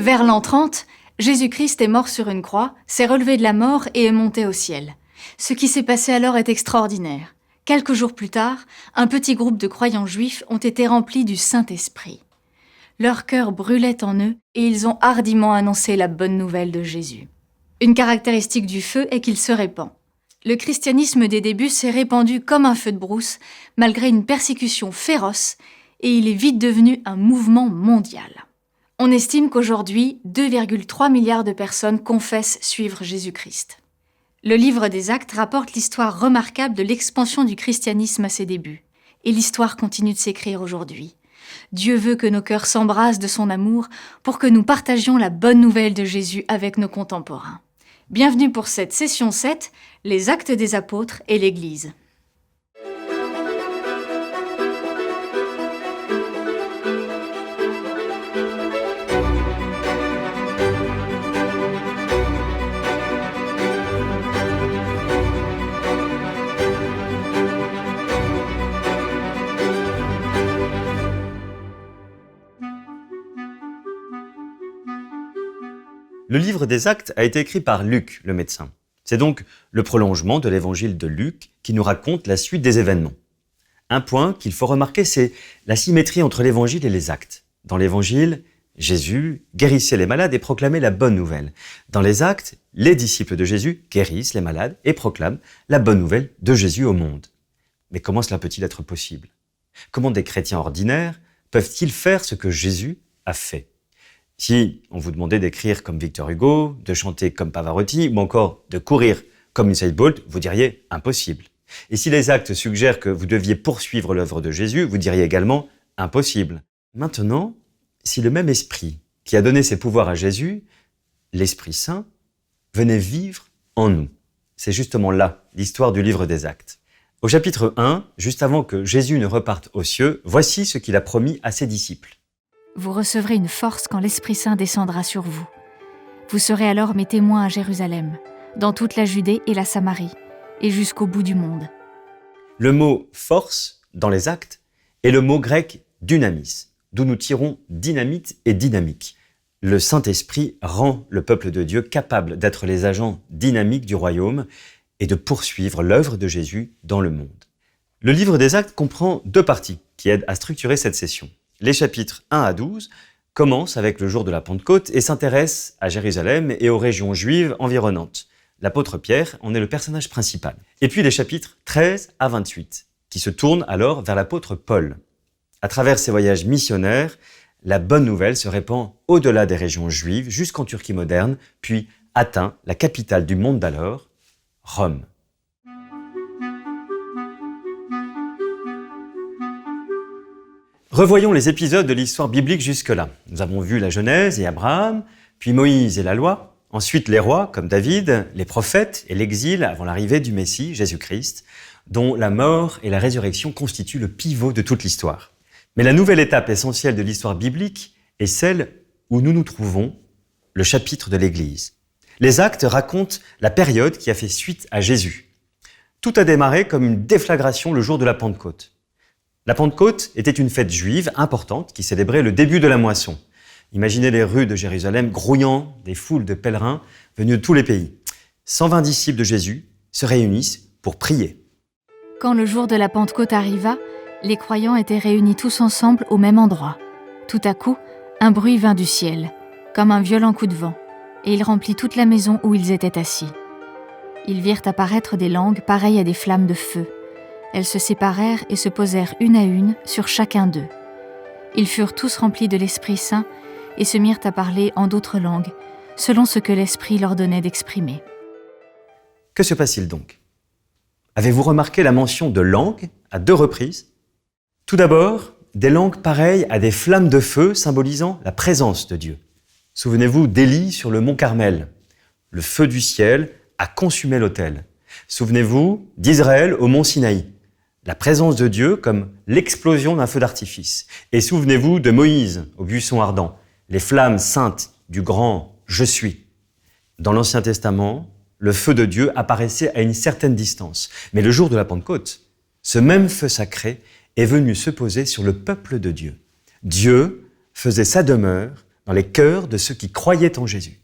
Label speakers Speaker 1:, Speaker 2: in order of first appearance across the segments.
Speaker 1: Vers l'an 30, Jésus-Christ est mort sur une croix, s'est relevé de la mort et est monté au ciel. Ce qui s'est passé alors est extraordinaire. Quelques jours plus tard, un petit groupe de croyants juifs ont été remplis du Saint-Esprit. Leur cœur brûlait en eux et ils ont hardiment annoncé la bonne nouvelle de Jésus. Une caractéristique du feu est qu'il se répand. Le christianisme des débuts s'est répandu comme un feu de brousse, malgré une persécution féroce, et il est vite devenu un mouvement mondial. On estime qu'aujourd'hui, 2,3 milliards de personnes confessent suivre Jésus-Christ. Le livre des Actes rapporte l'histoire remarquable de l'expansion du christianisme à ses débuts. Et l'histoire continue de s'écrire aujourd'hui. Dieu veut que nos cœurs s'embrassent de son amour pour que nous partagions la bonne nouvelle de Jésus avec nos contemporains. Bienvenue pour cette session 7, les Actes des Apôtres et l'Église.
Speaker 2: Le livre des Actes a été écrit par Luc, le médecin. C'est donc le prolongement de l'évangile de Luc qui nous raconte la suite des événements. Un point qu'il faut remarquer, c'est la symétrie entre l'évangile et les actes. Dans l'évangile, Jésus guérissait les malades et proclamait la bonne nouvelle. Dans les actes, les disciples de Jésus guérissent les malades et proclament la bonne nouvelle de Jésus au monde. Mais comment cela peut-il être possible ? Comment des chrétiens ordinaires peuvent-ils faire ce que Jésus a fait ? Si on vous demandait d'écrire comme Victor Hugo, de chanter comme Pavarotti, ou encore de courir comme Usain Bolt, vous diriez impossible. Et si les actes suggèrent que vous deviez poursuivre l'œuvre de Jésus, vous diriez également impossible. Maintenant, si le même esprit qui a donné ses pouvoirs à Jésus, l'Esprit Saint, venait vivre en nous. C'est justement là l'histoire du livre des Actes. Au chapitre 1, juste avant que Jésus ne reparte aux cieux, voici ce qu'il a promis à ses disciples.
Speaker 1: Vous recevrez une force quand l'Esprit Saint descendra sur vous. Vous serez alors mes témoins à Jérusalem, dans toute la Judée et la Samarie, et jusqu'au bout du monde.
Speaker 2: Le mot « force » dans les actes est le mot grec « dynamis », d'où nous tirons dynamite et dynamique. Le Saint-Esprit rend le peuple de Dieu capable d'être les agents dynamiques du royaume et de poursuivre l'œuvre de Jésus dans le monde. Le livre des Actes comprend 2 parties qui aident à structurer cette session. Les chapitres 1 à 12 commencent avec le jour de la Pentecôte et s'intéressent à Jérusalem et aux régions juives environnantes. L'apôtre Pierre en est le personnage principal. Et puis les chapitres 13 à 28, qui se tournent alors vers l'apôtre Paul. À travers ses voyages missionnaires, la bonne nouvelle se répand au-delà des régions juives jusqu'en Turquie moderne, puis atteint la capitale du monde d'alors, Rome. Revoyons les épisodes de l'histoire biblique jusque-là. Nous avons vu la Genèse et Abraham, puis Moïse et la loi, ensuite les rois comme David, les prophètes et l'exil avant l'arrivée du Messie, Jésus-Christ, dont la mort et la résurrection constituent le pivot de toute l'histoire. Mais la nouvelle étape essentielle de l'histoire biblique est celle où nous nous trouvons, le chapitre de l'Église. Les Actes racontent la période qui a fait suite à Jésus. Tout a démarré comme une déflagration le jour de la Pentecôte. La Pentecôte était une fête juive importante qui célébrait le début de la moisson. Imaginez les rues de Jérusalem grouillant des foules de pèlerins venus de tous les pays. 120 disciples de Jésus se réunissent pour prier.
Speaker 1: Quand le jour de la Pentecôte arriva, les croyants étaient réunis tous ensemble au même endroit. Tout à coup, un bruit vint du ciel, comme un violent coup de vent, et il remplit toute la maison où ils étaient assis. Ils virent apparaître des langues pareilles à des flammes de feu. Elles se séparèrent et se posèrent une à une sur chacun d'eux. Ils furent tous remplis de l'Esprit Saint et se mirent à parler en d'autres langues, selon ce que l'Esprit leur donnait d'exprimer.
Speaker 2: Que se passe-t-il donc ? Avez-vous remarqué la mention de langues à 2 reprises ? Tout d'abord, des langues pareilles à des flammes de feu symbolisant la présence de Dieu. Souvenez-vous d'Élie sur le mont Carmel. Le feu du ciel a consumé l'autel. Souvenez-vous d'Israël au mont Sinaï. La présence de Dieu comme l'explosion d'un feu d'artifice. Et souvenez-vous de Moïse au buisson ardent, les flammes saintes du grand « Je suis ». Dans l'Ancien Testament, le feu de Dieu apparaissait à une certaine distance. Mais le jour de la Pentecôte, ce même feu sacré est venu se poser sur le peuple de Dieu. Dieu faisait sa demeure dans les cœurs de ceux qui croyaient en Jésus.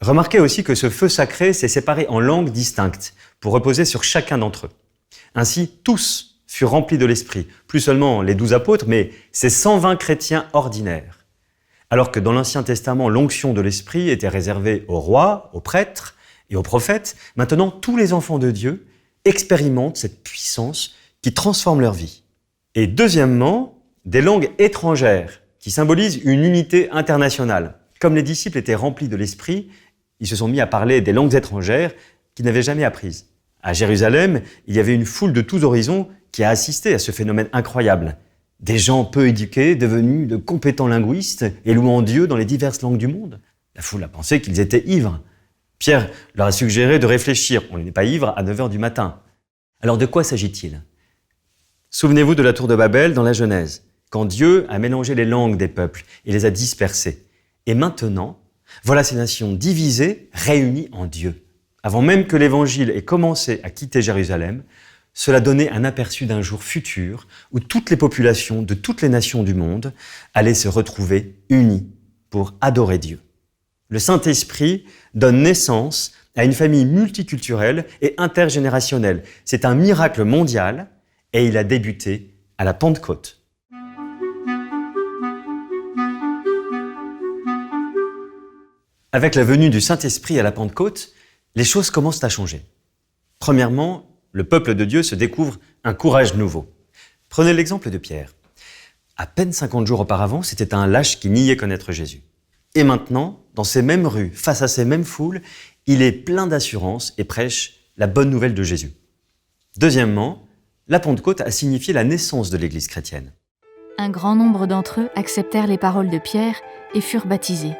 Speaker 2: Remarquez aussi que ce feu sacré s'est séparé en langues distinctes pour reposer sur chacun d'entre eux. Ainsi, tous furent remplis de l'Esprit, plus seulement les 12 apôtres, mais ces 120 chrétiens ordinaires. Alors que dans l'Ancien Testament, l'onction de l'Esprit était réservée aux rois, aux prêtres et aux prophètes, maintenant tous les enfants de Dieu expérimentent cette puissance qui transforme leur vie. Et deuxièmement, des langues étrangères qui symbolisent une unité internationale. Comme les disciples étaient remplis de l'Esprit, ils se sont mis à parler des langues étrangères qu'ils n'avaient jamais apprises. À Jérusalem, il y avait une foule de tous horizons qui a assisté à ce phénomène incroyable. Des gens peu éduqués, devenus de compétents linguistes et louant Dieu dans les diverses langues du monde. La foule a pensé qu'ils étaient ivres. Pierre leur a suggéré de réfléchir. On n'est pas ivre à 9h du matin. Alors de quoi s'agit-il ? Souvenez-vous de la tour de Babel dans la Genèse, quand Dieu a mélangé les langues des peuples et les a dispersées. Et maintenant, voilà ces nations divisées, réunies en Dieu. Avant même que l'Évangile ait commencé à quitter Jérusalem, cela donnait un aperçu d'un jour futur où toutes les populations de toutes les nations du monde allaient se retrouver unies pour adorer Dieu. Le Saint-Esprit donne naissance à une famille multiculturelle et intergénérationnelle. C'est un miracle mondial et il a débuté à la Pentecôte. Avec la venue du Saint-Esprit à la Pentecôte, les choses commencent à changer. Premièrement, le peuple de Dieu se découvre un courage nouveau. Prenez l'exemple de Pierre. À peine 50 jours auparavant, c'était un lâche qui niait connaître Jésus. Et maintenant, dans ces mêmes rues, face à ces mêmes foules, il est plein d'assurance et prêche la bonne nouvelle de Jésus. Deuxièmement, la Pentecôte a signifié la naissance de l'Église chrétienne.
Speaker 1: Un grand nombre d'entre eux acceptèrent les paroles de Pierre et furent baptisés.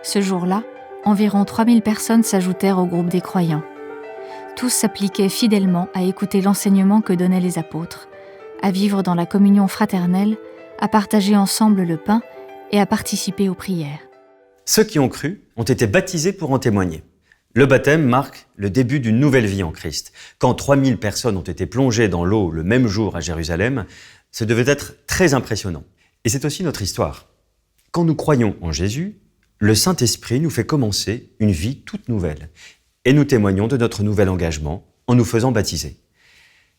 Speaker 1: Ce jour-là, environ 3000 personnes s'ajoutèrent au groupe des croyants. Tous s'appliquaient fidèlement à écouter l'enseignement que donnaient les apôtres, à vivre dans la communion fraternelle, à partager ensemble le pain et à participer aux prières.
Speaker 2: Ceux qui ont cru ont été baptisés pour en témoigner. Le baptême marque le début d'une nouvelle vie en Christ. Quand 3000 personnes ont été plongées dans l'eau le même jour à Jérusalem, ce devait être très impressionnant. Et c'est aussi notre histoire. Quand nous croyons en Jésus, le Saint-Esprit nous fait commencer une vie toute nouvelle. Et nous témoignons de notre nouvel engagement en nous faisant baptiser.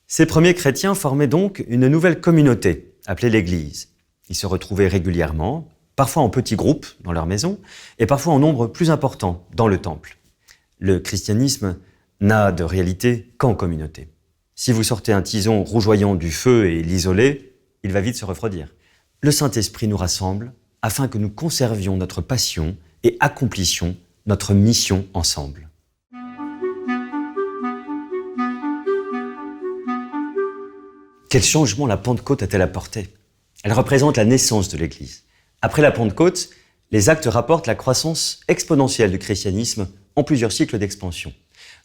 Speaker 2: Ces premiers chrétiens formaient donc une nouvelle communauté, appelée l'Église. Ils se retrouvaient régulièrement, parfois en petits groupes dans leur maison, et parfois en nombre plus important dans le temple. Le christianisme n'a de réalité qu'en communauté. Si vous sortez un tison rougeoyant du feu et l'isolez, il va vite se refroidir. Le Saint-Esprit nous rassemble afin que nous conservions notre passion et accomplissions notre mission ensemble. Quel changement la Pentecôte a-t-elle apporté ? Elle représente la naissance de l'Église. Après la Pentecôte, les actes rapportent la croissance exponentielle du christianisme en plusieurs cycles d'expansion.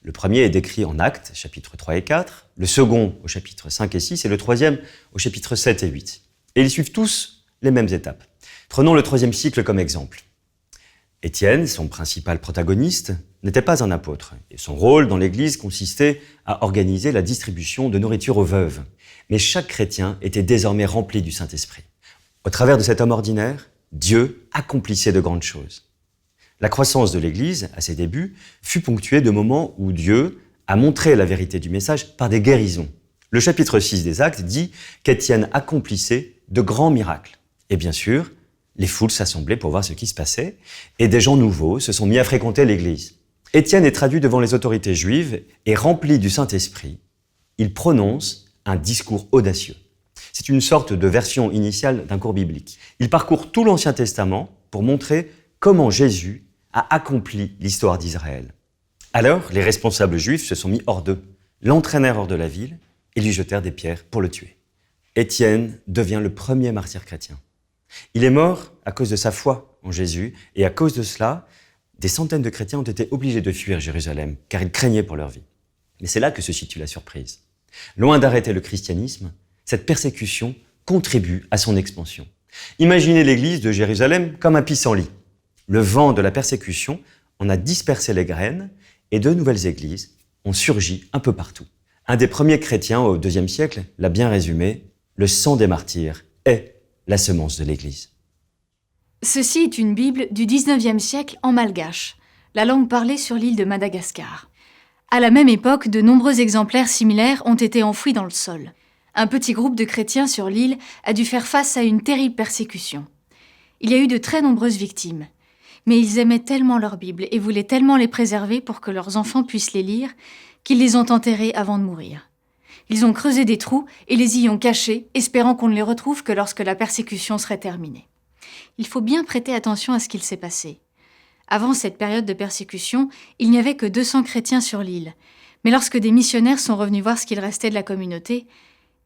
Speaker 2: Le premier est décrit en Actes, chapitres 3 et 4, le second au chapitre 5 et 6, et le troisième au chapitre 7 et 8. Et ils suivent tous les mêmes étapes. Prenons le troisième cycle comme exemple. Étienne, son principal protagoniste, n'était pas un apôtre, et son rôle dans l'Église consistait à organiser la distribution de nourriture aux veuves. Mais chaque chrétien était désormais rempli du Saint-Esprit. Au travers de cet homme ordinaire, Dieu accomplissait de grandes choses. La croissance de l'Église, à ses débuts, fut ponctuée de moments où Dieu a montré la vérité du message par des guérisons. Le chapitre 6 des Actes dit qu'Étienne accomplissait de grands miracles. Et bien sûr, les foules s'assemblaient pour voir ce qui se passait, et des gens nouveaux se sont mis à fréquenter l'Église. Étienne est traduit devant les autorités juives et rempli du Saint-Esprit. Il prononce un discours audacieux. C'est une sorte de version initiale d'un cours biblique. Il parcourt tout l'Ancien Testament pour montrer comment Jésus a accompli l'histoire d'Israël. Alors, les responsables juifs se sont mis hors d'eux, l'entraînèrent hors de la ville et lui jetèrent des pierres pour le tuer. Étienne devient le premier martyr chrétien. Il est mort à cause de sa foi en Jésus et à cause de cela, des centaines de chrétiens ont été obligés de fuir Jérusalem car ils craignaient pour leur vie. Mais c'est là que se situe la surprise. Loin d'arrêter le christianisme, cette persécution contribue à son expansion. Imaginez l'église de Jérusalem comme un pissenlit. Le vent de la persécution en a dispersé les graines et de nouvelles églises ont surgi un peu partout. Un des premiers chrétiens au IIe siècle l'a bien résumé, le sang des martyrs est la semence de l'Église.
Speaker 1: Ceci est une Bible du 19e siècle en malgache, la langue parlée sur l'île de Madagascar. À la même époque, de nombreux exemplaires similaires ont été enfouis dans le sol. Un petit groupe de chrétiens sur l'île a dû faire face à une terrible persécution. Il y a eu de très nombreuses victimes. Mais ils aimaient tellement leur Bible et voulaient tellement les préserver pour que leurs enfants puissent les lire qu'ils les ont enterrés avant de mourir. Ils ont creusé des trous et les y ont cachés, espérant qu'on ne les retrouve que lorsque la persécution serait terminée. Il faut bien prêter attention à ce qu'il s'est passé. Avant cette période de persécution, il n'y avait que 200 chrétiens sur l'île. Mais lorsque des missionnaires sont revenus voir ce qu'il restait de la communauté,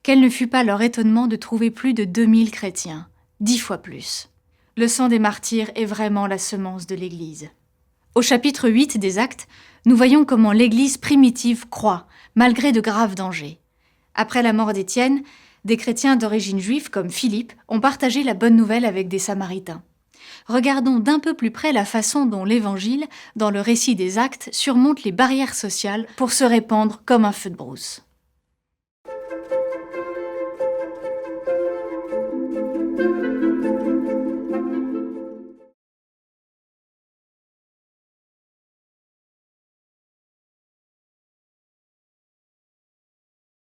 Speaker 1: quel ne fut pas leur étonnement de trouver plus de 2000 chrétiens, 10 fois plus. Le sang des martyrs est vraiment la semence de l'Église. Au chapitre 8 des Actes, nous voyons comment l'Église primitive croît, malgré de graves dangers. Après la mort d'Étienne, des chrétiens d'origine juive comme Philippe ont partagé la bonne nouvelle avec des Samaritains. Regardons d'un peu plus près la façon dont l'Évangile, dans le récit des Actes, surmonte les barrières sociales pour se répandre comme un feu de brousse.